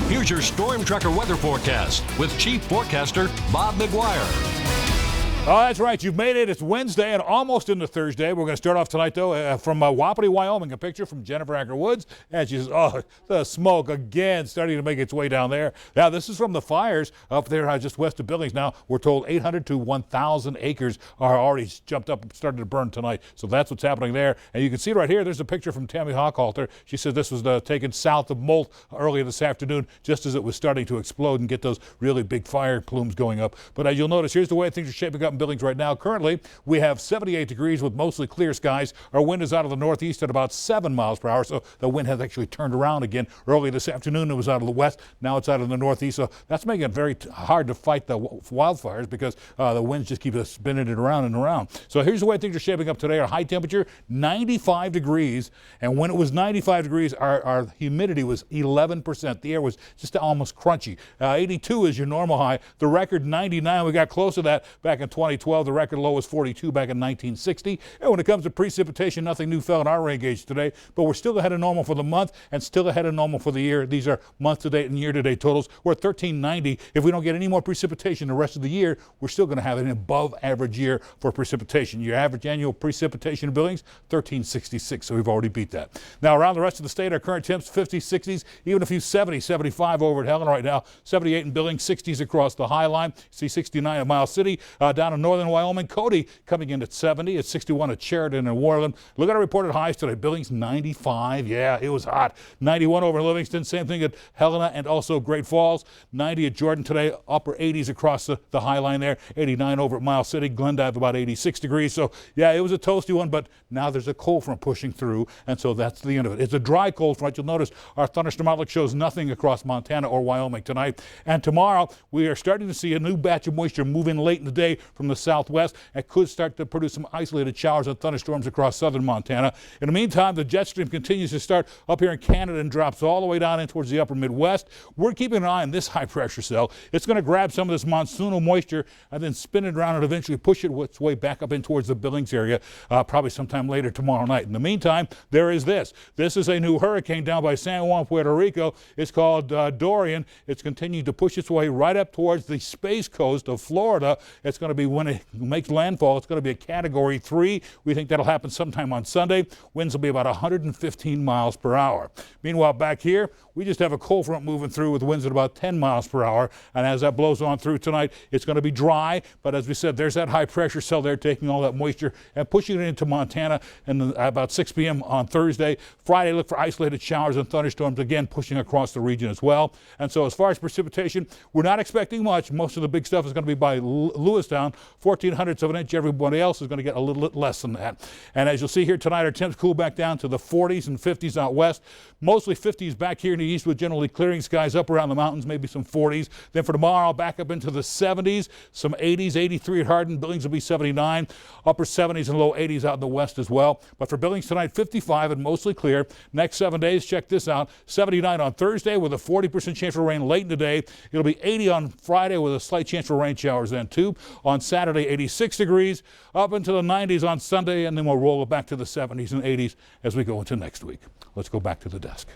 Here's your Storm Tracker weather forecast with Chief Forecaster Bob McGuire. Oh, that's right. You've made it. It's Wednesday and almost into Thursday. We're going to start off tonight, though, from Wapiti, Wyoming. A picture from Jennifer Acker Woods. And she says, oh, the smoke again starting to make its way down there. Now, this is from the fires up there just west of Billings. Now, we're told 800 to 1,000 acres are already jumped up and started to burn tonight. So that's what's happening there. And you can see right here, there's a picture from Tammy Hochhalter. She says this was taken south of Molt earlier this afternoon, just as it was starting to explode and get those really big fire plumes going up. But as you'll notice, here's the way things are shaping up in Billings right now. Currently, we have 78 degrees with mostly clear skies. Our wind is out of the northeast at about 7 miles per hour, so the wind has actually turned around again. Early this afternoon, it was out of the west. Now it's out of the northeast, so that's making it very hard to fight the wildfires because the winds just keep spinning it around and around. So here's the way things are shaping up today. Our high temperature, 95 degrees, and when it was 95 degrees, our humidity was 11%. The air was just almost crunchy. 82 is your normal high. The record 99. We got close to that back in 2012. The record low was 42 back in 1960. And when it comes to precipitation, nothing new fell in our rain gauge today, but we're still ahead of normal for the month and still ahead of normal for the year. These are month-to-date and year-to-date totals. We're at 1390. If we don't get any more precipitation the rest of the year, we're still going to have an above-average year for precipitation. Your average annual precipitation in Billings, 1366, so we've already beat that. Now, around the rest of the state, our current temps, 50s, 60s, even a few 70s, 75 over at Helena right now, 78 in Billings, 60s across the High Line. See 69 at Miles City. Down in northern Wyoming, Cody coming in at 70, at 61 at Sheridan and Worland. Look at our reported highs today. Billings 95, yeah, it was hot. 91 over Livingston, same thing at Helena and also Great Falls. 90 at Jordan today, upper 80s across the High Line there. 89 over at Miles City, Glendive about 86 degrees. So yeah, it was a toasty one, but now there's a cold front pushing through, and so that's the end of it. It's a dry cold front. You'll notice our thunderstorm outlook shows nothing across Montana or Wyoming tonight. And tomorrow, we are starting to see a new batch of moisture move in late in the day from the southwest. It could start to produce some isolated showers and thunderstorms across southern Montana. In the meantime, the jet stream continues to start up here in Canada and drops all the way down in towards the upper Midwest. We're keeping an eye on this high pressure cell. It's going to grab some of this monsoonal moisture and then spin it around and eventually push it its way back up in towards the Billings area, probably sometime later tomorrow night. In the meantime, there is this. This is a new hurricane down by San Juan, Puerto Rico. It's called Dorian. It's continuing to push its way right up towards the Space Coast of Florida. It's going to be, when it makes landfall, it's going to be a Category 3. We think that'll happen sometime on Sunday. Winds will be about 115 miles per hour. Meanwhile, back here, we just have a cold front moving through with winds at about 10 miles per hour. And as that blows on through tonight, it's going to be dry. But as we said, there's that high pressure cell there taking all that moisture and pushing it into Montana. And about 6 p.m. on Thursday. Friday, look for isolated showers and thunderstorms, again, pushing across the region as well. And so as far as precipitation, we're not expecting much. Most of the big stuff is going to be by Lewistown, 0.14 of an inch. Everybody else is going to get a little bit less than that. And as you'll see here tonight, our temps cool back down to the 40s and 50s out west. Mostly 50s back here in the east with generally clearing skies up around the mountains, maybe some 40s. Then for tomorrow, back up into the 70s, some 80s, 83 at Hardin. Billings will be 79, upper 70s and low 80s out in the west as well. But for Billings tonight, 55 and mostly clear. Next 7 days, check this out, 79 on Thursday with a 40% chance for rain late in the day. It'll be 80 on Friday with a slight chance for rain showers then too. On Saturday, 86 degrees, up into the 90s on Sunday, and then we'll roll it back to the 70s and 80s as we go into next week. Let's go back to the desk.